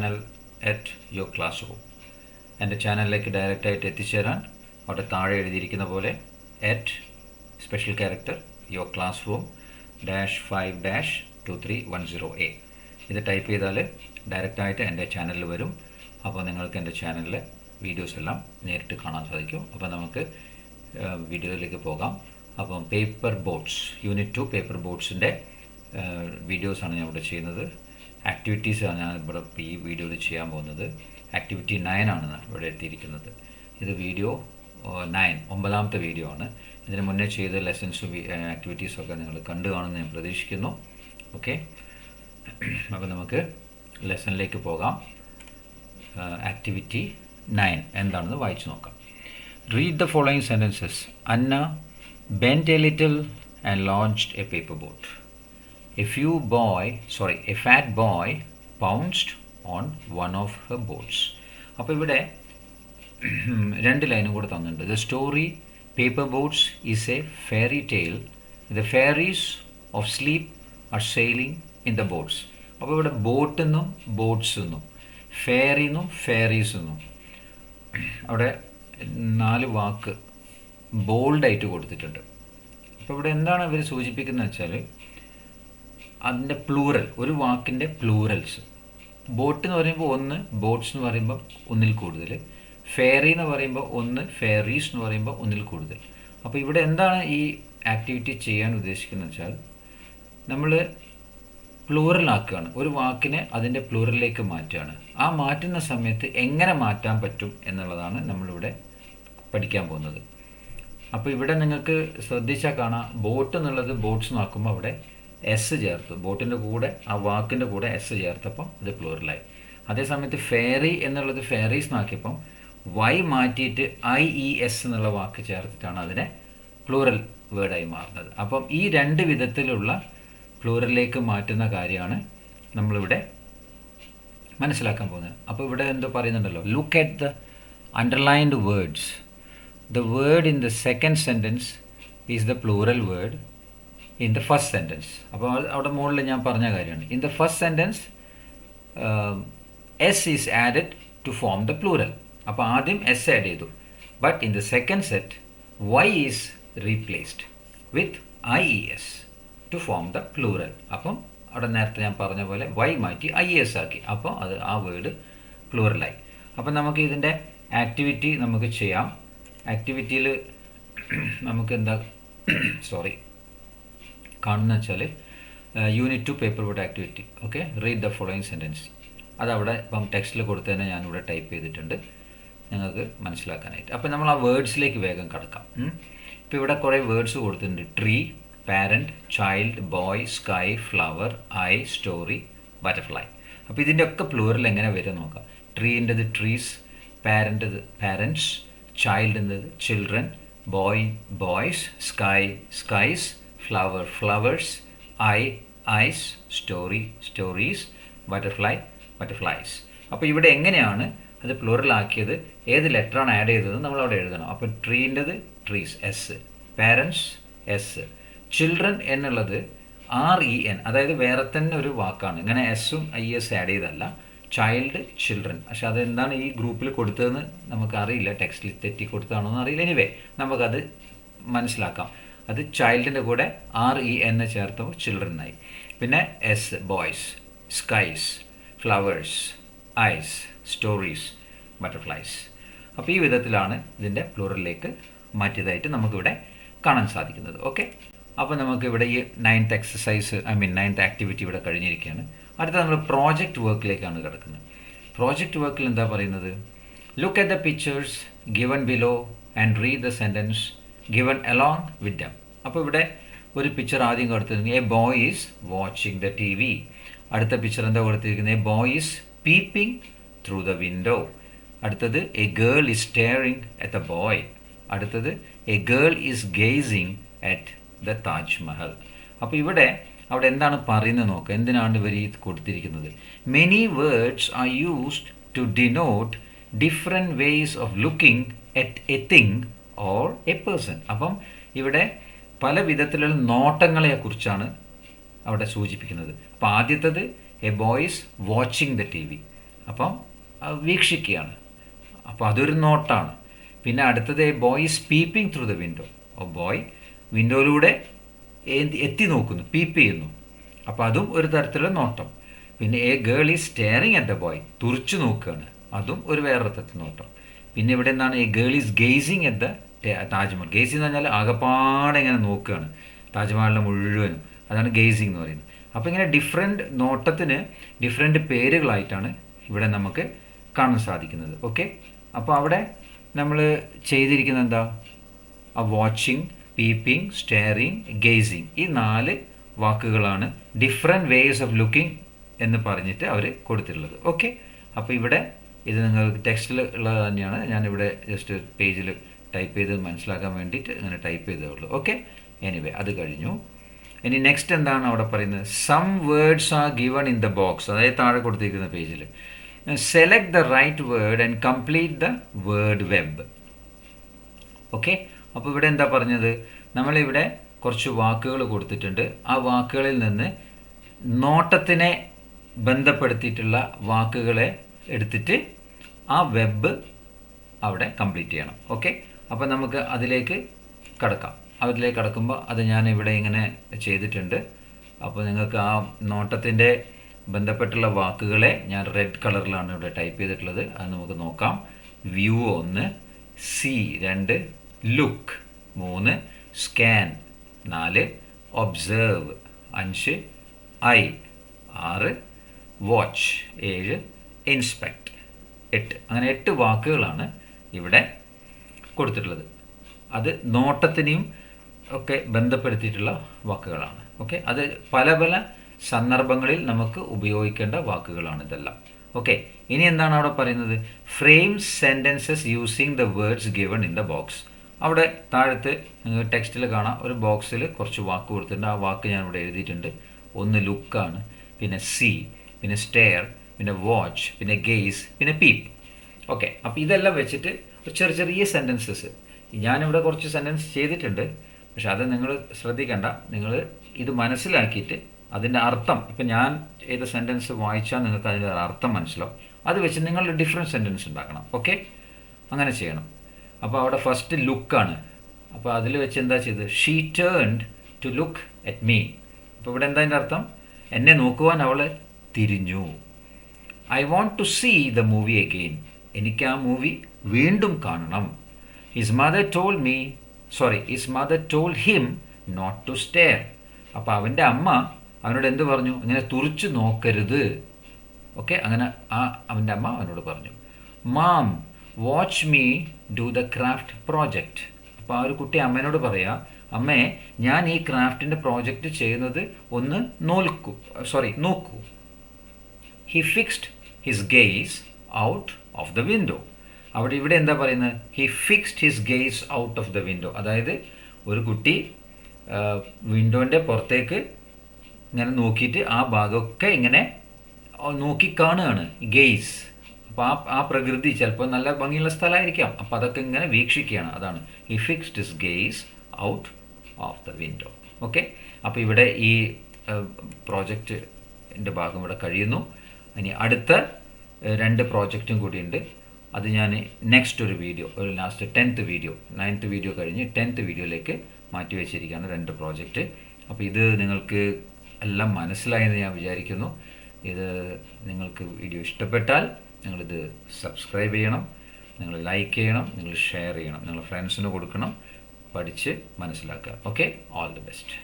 Channel at your class room. എൻ്റെ ചാനലിലേക്ക് ഡയറക്റ്റായിട്ട് എത്തിച്ചേരാൻ അവിടെ താഴെ എഴുതിയിരിക്കുന്ന പോലെ at special character your class room -5-2310A ഇത് ടൈപ്പ് ചെയ്താൽ ഡയറക്റ്റായിട്ട് എൻ്റെ ചാനലിൽ വരും. അപ്പോൾ നിങ്ങൾക്ക് എൻ്റെ ചാനലിലെ വീഡിയോസ് എല്ലാം നേരിട്ട് കാണാൻ സാധിക്കും. അപ്പോൾ നമുക്ക് വീഡിയോയിലേക്ക് പോകാം. അപ്പം പേപ്പർ ബോട്ട്സ് യൂണിറ്റ് 2 പേപ്പർ ബോട്ട്സിൻ്റെ വീഡിയോസാണ് ഞാൻ ഇവിടെ ചെയ്യുന്നത്. ആക്ടിവിറ്റീസാണ് ഞാൻ ഇവിടെ ഈ വീഡിയോയിൽ ചെയ്യാൻ പോകുന്നത്. ആക്ടിവിറ്റി 9 ആണ് ഇവിടെ എത്തിയിരിക്കുന്നത്. ഇത് വീഡിയോ 9 9ാമത്തെ വീഡിയോ ആണ്. ഇതിന് മുന്നേ ചെയ്ത ലെസൺസും ആക്ടിവിറ്റീസും ഒക്കെ നിങ്ങൾ കണ്ടു കാണുമെന്ന് ഞാൻ പ്രതീക്ഷിക്കുന്നു. ഓക്കെ, അപ്പോൾ നമുക്ക് ലെസണിലേക്ക് പോകാം. ആക്ടിവിറ്റി 9 എന്താണെന്ന് വായിച്ചു നോക്കാം. Read the following sentences. Anna bent a little and launched a paper boat. A fat boy pounced on one of her boats. അപ്പോൾ ഇവിടെ 2 ലൈനും കൂടെ തന്നിട്ടുണ്ട്. The story Paper Boats is a fairy tale. The fairies of sleep are sailing in the boats. അപ്പോൾ ഇവിടെ boat എന്നും boats എന്നും fairy എന്നും ഫെയറീസ് എന്നും അവിടെ 4 വാക്ക് ബോൾഡായിട്ട് കൊടുത്തിട്ടുണ്ട്. അപ്പോൾ ഇവിടെ എന്താണ് ഇവർ സൂചിപ്പിക്കുന്നത് വെച്ചാൽ അതിൻ്റെ പ്ലൂറൽ, ഒരു വാക്കിൻ്റെ പ്ലൂറൽസ്. ബോട്ട് എന്ന് പറയുമ്പോൾ 1, ബോട്ട്സ് എന്ന് പറയുമ്പോൾ 1-ൽ കൂടുതൽ, ഫെയറി എന്ന് പറയുമ്പോൾ 1, ഫെയറീസ് എന്ന് പറയുമ്പോൾ 1-ൽ കൂടുതൽ. അപ്പോൾ ഇവിടെ എന്താണ് ഈ ആക്ടിവിറ്റി ചെയ്യാൻ ഉദ്ദേശിക്കുന്നത് വെച്ചാൽ നമ്മൾ പ്ലൂറലാക്കുകയാണ്, ഒരു വാക്കിനെ അതിൻ്റെ പ്ലൂറലിലേക്ക് മാറ്റുകയാണ്. ആ മാറ്റുന്ന സമയത്ത് എങ്ങനെ മാറ്റാൻ പറ്റും എന്നുള്ളതാണ് നമ്മളിവിടെ പഠിക്കാൻ പോകുന്നത്. അപ്പോൾ ഇവിടെ നിങ്ങൾക്ക് ശ്രദ്ധിച്ചാൽ കാണാം, ബോട്ട് എന്നുള്ളത് ബോട്ട്സ് നോക്കുമ്പോൾ അവിടെ എസ് ചേർത്തു, ബോട്ടിൻ്റെ കൂടെ ആ വാക്കിൻ്റെ കൂടെ എസ് ചേർത്തപ്പം അത് പ്ലൂറലായി. അതേസമയത്ത് ഫെയറി എന്നുള്ളത് ഫെയറീസ് നോക്കിയപ്പം വൈ മാറ്റിയിട്ട് IES എന്നുള്ള വാക്ക് ചേർത്തിട്ടാണ് അതിനെ പ്ലൂറൽ വേർഡായി മാറുന്നത്. അപ്പം ഈ 2 വിധത്തിലുള്ള പ്ലൂറലിലേക്ക് മാറ്റുന്ന കാര്യമാണ് നമ്മളിവിടെ മനസ്സിലാക്കാൻ പോകുന്നത്. അപ്പോൾ ഇവിടെ എന്തോ പറയുന്നുണ്ടല്ലോ, look at the underlined words. The word in the second sentence is the plural word in the first sentence. അപ്പോൾ അവിടെ മുകളിൽ ഞാൻ പറഞ്ഞ കാര്യമാണ്. In the first sentence S is added to form the plural. അപ്പോൾ ആദ്യം S ആഡ് ചെയ്തു. But in the second set Y is replaced with IES to form the plural. അപ്പം അവിടെ നേരത്തെ ഞാൻ പറഞ്ഞ പോലെ Y മാറ്റി IES ആക്കി. അപ്പോൾ അത് ആ വേർഡ് പ്ലൂറലായി. അപ്പം നമുക്ക് ഇതിൻ്റെ ആക്ടിവിറ്റി നമുക്ക് ചെയ്യാം. ആക്ടിവിറ്റിയിൽ നമുക്ക് എന്താ കാണുന്ന വെച്ചാൽ unit 2 paper boat activity. Okay, read the following sentence. അതവിടെ ഇപ്പം ടെക്സ്റ്റിൽ കൊടുത്ത് തന്നെ ഞാനിവിടെ ടൈപ്പ് ചെയ്തിട്ടുണ്ട് നിങ്ങൾക്ക് മനസ്സിലാക്കാനായിട്ട്. അപ്പം നമ്മൾ ആ വേർഡ്സിലേക്ക് വേഗം കടക്കാം. ഇപ്പോൾ ഇവിടെ കുറേ വേർഡ്സ് കൊടുത്തിട്ടുണ്ട്. Tree, parent, child, boy, sky, flower, eye, story, butterfly. അപ്പോൾ ഇതിൻ്റെ ഒക്കെ പ്ലൂറൽ എങ്ങനെ വരും നോക്കാം. ട്രീൻ്റെത് ട്രീസ്, പാരൻ്റെത് പാരൻറ്റ്സ്, ചൈൽഡ് എന്നത് children, boy boys, sky skies, flower flowers, eye eyes, story stories, butterfly butterflies. അപ്പോൾ ഇവിടെ എങ്ങനെയാണ് അത് പ്ലൂറലാക്കിയത്, ഏത് ലെറ്ററാണ് ആഡ് ചെയ്തത് നമ്മളവിടെ എഴുതണം. അപ്പോൾ ട്രീൻ്റെത് trees, S, parents S, children എന്നുള്ളത് REN, അതായത് വേറെ തന്നെ ഒരു വാക്കാണ്, ഇങ്ങനെ എസ്സും IS ആഡ് ചെയ്തല്ല. Child, children. പക്ഷെ അതെന്താണ് ഈ ഗ്രൂപ്പിൽ കൊടുത്തതെന്ന് നമുക്കറിയില്ല, ടെക്സ്റ്റിൽ തെറ്റി കൊടുത്താണോ എന്ന് അറിയില്ല. എനിവേ നമുക്കത് മനസ്സിലാക്കാം. അത് ചൈൽഡിൻ്റെ കൂടെ REN ചേർത്തപ്പോൾ ചിൽഡ്രനായി. പിന്നെ S, boys, skies, flowers, eyes, stories, butterflies. അപ്പോൾ ഈ വിധത്തിലാണ് ഇതിൻ്റെ പ്ലൂറലിലേക്ക് മാറ്റിയതായിട്ട് നമുക്കിവിടെ കാണാൻ സാധിക്കുന്നത്. ഓക്കെ, അപ്പോൾ നമുക്കിവിടെ ഈ 9th എക്സസൈസ് 9th ആക്ടിവിറ്റി ഇവിടെ കഴിഞ്ഞിരിക്കുകയാണ്. അടുത്ത നമ്മൾ പ്രോജക്റ്റ് വർക്കിലേക്കാണ് കിടക്കുന്നത്. പ്രോജക്റ്റ് വർക്കിൽ എന്താ പറയുന്നത്, look at the pictures given below and read the sentence given along with them. അപ്പോൾ ഇവിടെ ഒരു പിക്ചർ ആദ്യം കൊടുത്തിരിക്കുന്നത്, a boy is watching the TV. അടുത്ത പിക്ചർ എന്താ കൊടുത്തിരിക്കുന്നത്, a boy is peeping through the window. അടുത്തത് a girl is staring at the boy. അടുത്തത് a girl is gazing at the Taj Mahal. അപ്പോൾ ഇവിടെ അവിടെ എന്താണ് പറയുന്നത് നോക്കുക, എന്തിനാണ് ഇവർ ഈ കൊടുത്തിരിക്കുന്നത്. Many words are used to denote different ways of looking at a thing or a person. അപ്പം ഇവിടെ പല വിധത്തിലുള്ള നോട്ടങ്ങളെക്കുറിച്ചാണ് അവിടെ സൂചിപ്പിക്കുന്നത്. അപ്പോൾ ആദ്യത്തത് a boy is watching the TV. അപ്പം വീക്ഷിക്കുകയാണ്. അപ്പോൾ അതൊരു നോട്ടാണ്. പിന്നെ അടുത്തത് a boy is peeping through the window. Boy വിൻഡോയിലൂടെ എത്തി നോക്കുന്നു, പീപ്പ് ചെയ്യുന്നു. അപ്പോൾ അതും ഒരു തരത്തിലുള്ള നോട്ടം. പിന്നെ a girl is staring at the boy, തുറിച്ചു നോക്കുകയാണ്, അതും ഒരു വേറെ തരത്തിൽ നോട്ടം. പിന്നെ ഇവിടെ എന്താണ്, A girl is gazing at the Taj Mahal. Gazing എന്ന് പറഞ്ഞാൽ ആകപ്പാടെ ഇങ്ങനെ നോക്കുകയാണ് താജ്മഹലിനെ മുഴുവനും, അതാണ് ഗേസിങ് എന്ന് പറയുന്നത്. അപ്പോൾ ഇങ്ങനെ ഡിഫറെൻറ്റ് നോട്ടത്തിന് ഡിഫറെൻറ്റ് പേരുകളായിട്ടാണ് ഇവിടെ നമുക്ക് കാണാൻ സാധിക്കുന്നത്. ഓക്കെ, അപ്പോൾ അവിടെ നമ്മൾ ചെയ്തിരിക്കുന്നത് എന്താ, വാച്ചിങ്, പീപ്പിംഗ്, സ്റ്റെയറിങ്, ഗേസിങ്, ഈ 4 വാക്കുകളാണ് ഡിഫറെൻറ്റ് വേസ് ഓഫ് ലുക്കിംഗ് എന്ന് പറഞ്ഞിട്ട് അവർ കൊടുത്തിട്ടുള്ളത്. ഓക്കെ, അപ്പോൾ ഇവിടെ ഇത് നിങ്ങൾക്ക് ടെക്സ്റ്റിൽ ഉള്ളത് തന്നെയാണ്, ഞാനിവിടെ ജസ്റ്റ് പേജിൽ ടൈപ്പ് ചെയ്ത് മനസ്സിലാക്കാൻ വേണ്ടിയിട്ട് ഇങ്ങനെ ടൈപ്പ് ചെയ്തേ ഉള്ളൂ. ഓക്കെ, എനിവേ അത് കഴിഞ്ഞു. ഇനി നെക്സ്റ്റ് എന്താണ് അവിടെ പറയുന്നത്, some words are given in the box, അതായത് താഴെ കൊടുത്തിരിക്കുന്ന പേജിൽ. Select the right word and complete the word web. Okay, അപ്പോൾ ഇവിടെ എന്താ പറഞ്ഞത്, നമ്മളിവിടെ കുറച്ച് വാക്കുകൾ കൊടുത്തിട്ടുണ്ട്. ആ വാക്കുകളിൽ നിന്ന് നോട്ടത്തിനെ ബന്ധപ്പെടുത്തിയിട്ടുള്ള വാക്കുകളെ എടുത്തിട്ട് ആ വെബ് അവിടെ കംപ്ലീറ്റ് ചെയ്യണം. ഓക്കെ, അപ്പോൾ നമുക്ക് അതിലേക്ക് കടക്കാം. അതിലേക്ക് കടക്കുമ്പോൾ അത് ഞാൻ ഇവിടെ ഇങ്ങനെ ചെയ്തിട്ടുണ്ട്. അപ്പോൾ നിങ്ങൾക്ക് ആ നോട്ടത്തിൻ്റെ ബന്ധപ്പെട്ടുള്ള വാക്കുകളെ ഞാൻ റെഡ് കളറിലാണ് ഇവിടെ ടൈപ്പ് ചെയ്തിട്ടുള്ളത്. അത് നമുക്ക് നോക്കാം. View 1, C 2, look 3, scan 4, observe 5, I 6, watch 7, inspect 8. അങ്ങനെ 8 വാക്കുകളാണ് ഇവിടെ കൊടുത്തിട്ടുള്ളത്. അത് നോട്ടത്തിനെയും ഒക്കെ ബന്ധപ്പെടുത്തിയിട്ടുള്ള വാക്കുകളാണ്. ഓക്കെ, അത് പല പല സന്ദർഭങ്ങളിൽ നമുക്ക് ഉപയോഗിക്കേണ്ട വാക്കുകളാണ് ഇതെല്ലാം. ഓക്കെ, ഇനി എന്താണ് അവിടെ പറയുന്നത്, frame sentences using the words given in the box. അവിടെ താഴത്ത് നിങ്ങൾക്ക് ടെക്സ്റ്റിൽ കാണാം, ഒരു ബോക്സിൽ കുറച്ച് വാക്ക് കൊടുത്തിട്ടുണ്ട്. ആ വാക്ക് ഞാൻ ഇവിടെ എഴുതിയിട്ടുണ്ട്. ഒന്ന് ലുക്കാണ്, പിന്നെ സീ, പിന്നെ സ്റ്റെയർ, പിന്നെ വാച്ച്, പിന്നെ ഗെയ്സ്, പിന്നെ പീപ്പ്. ഓക്കെ, അപ്പോൾ ഇതെല്ലാം വെച്ചിട്ട് ചെറിയ ചെറിയ സെൻറ്റൻസസ് ഞാനിവിടെ കുറച്ച് സെൻറ്റൻസ് ചെയ്തിട്ടുണ്ട്. പക്ഷെ അത് നിങ്ങൾ ശ്രദ്ധിക്കേണ്ട, നിങ്ങൾ ഇത് മനസ്സിലാക്കിയിട്ട് അതിൻ്റെ അർത്ഥം, ഇപ്പം ഞാൻ ചെയ്ത സെൻറ്റൻസ് വായിച്ചാൽ നിങ്ങൾക്ക് അതിൻ്റെ അർത്ഥം മനസ്സിലാവും. അത് വെച്ച് നിങ്ങൾ ഡിഫറെൻറ്റ് സെൻറ്റൻസ് ഉണ്ടാക്കണം. ഓക്കെ, അങ്ങനെ ചെയ്യണം. അപ്പോൾ അവിടെ ഫസ്റ്റ് ലുക്കാണ്. അപ്പോൾ അതിൽ വെച്ച് എന്താ ചെയ്തത്, she turned to look at me. അപ്പോൾ ഇവിടെ എന്താ അതിൻ്റെ അർത്ഥം, എന്നെ നോക്കുവാൻ അവൾ തിരിഞ്ഞു. I want to see the movie again. എനിക്ക് ആ മൂവി വീണ്ടും കാണണം. His mother told him not to stare. അപ്പോൾ അവൻ്റെ അമ്മ അവനോട് എന്ത് പറഞ്ഞു, ഇങ്ങനെ തുറിച്ച് നോക്കരുത്. ഓക്കെ, അങ്ങനെ അവൻ്റെ അമ്മ അവനോട് പറഞ്ഞു. Mom watch me do the craft project. അപ്പോൾ ആ ഒരു കുട്ടി അമ്മേനോട് പറയാം, അമ്മേ ഞാൻ ഈ ക്രാഫ്റ്റിൻ്റെ പ്രോജക്റ്റ് ചെയ്യുന്നത് ഒന്ന് നോക്കൂ. He fixed his guys out of the window. ഇവിടെ എന്താ പറയുന്നത്, he fixed his guys out of the window. അതായത് ഒരു കുട്ടി വിൻഡോൻ്റെ പുറത്തേക്ക് ഇങ്ങനെ നോക്കിയിട്ട് ആ ഭാഗമൊക്കെ ഇങ്ങനെ നോക്കിക്കാണുകയാണ്, ഗെയ്സ്. അപ്പോൾ ആ പ്രകൃതി ചിലപ്പോൾ നല്ല ഭംഗിയുള്ള സ്ഥലമായിരിക്കാം, അപ്പോൾ അതൊക്കെ ഇങ്ങനെ വീക്ഷിക്കുകയാണ്. അതാണ് he fixed his guys out of the window. Okay, അപ്പോൾ ഇവിടെ ഈ പ്രോജക്റ്റിൻ്റെ ഭാഗം ഇവിടെ കഴിയുന്നു. ഇനി അടുത്ത 2 പ്രോജക്റ്റും കൂടിയുണ്ട്. അത് ഞാൻ നെക്സ്റ്റ് ഒരു വീഡിയോ, ഒരു last 10th video, 9th video കഴിഞ്ഞ് 10th വീഡിയോയിലേക്ക് മാറ്റി വെച്ചിരിക്കുകയാണ് 2 പ്രോജക്റ്റ്. അപ്പോൾ ഇത് നിങ്ങൾക്ക് എല്ലാം മനസ്സിലായെന്ന് ഞാൻ വിചാരിക്കുന്നു. ഇത് നിങ്ങൾക്ക് വീഡിയോ ഇഷ്ടപ്പെട്ടാൽ നിങ്ങളിത് സബ്സ്ക്രൈബ് ചെയ്യണം, നിങ്ങൾ ലൈക്ക് ചെയ്യണം, നിങ്ങൾ ഷെയർ ചെയ്യണം, നിങ്ങൾ ഫ്രണ്ട്സിന് കൊടുക്കണം, പഠിച്ച് മനസ്സിലാക്കുക. Okay, all the best.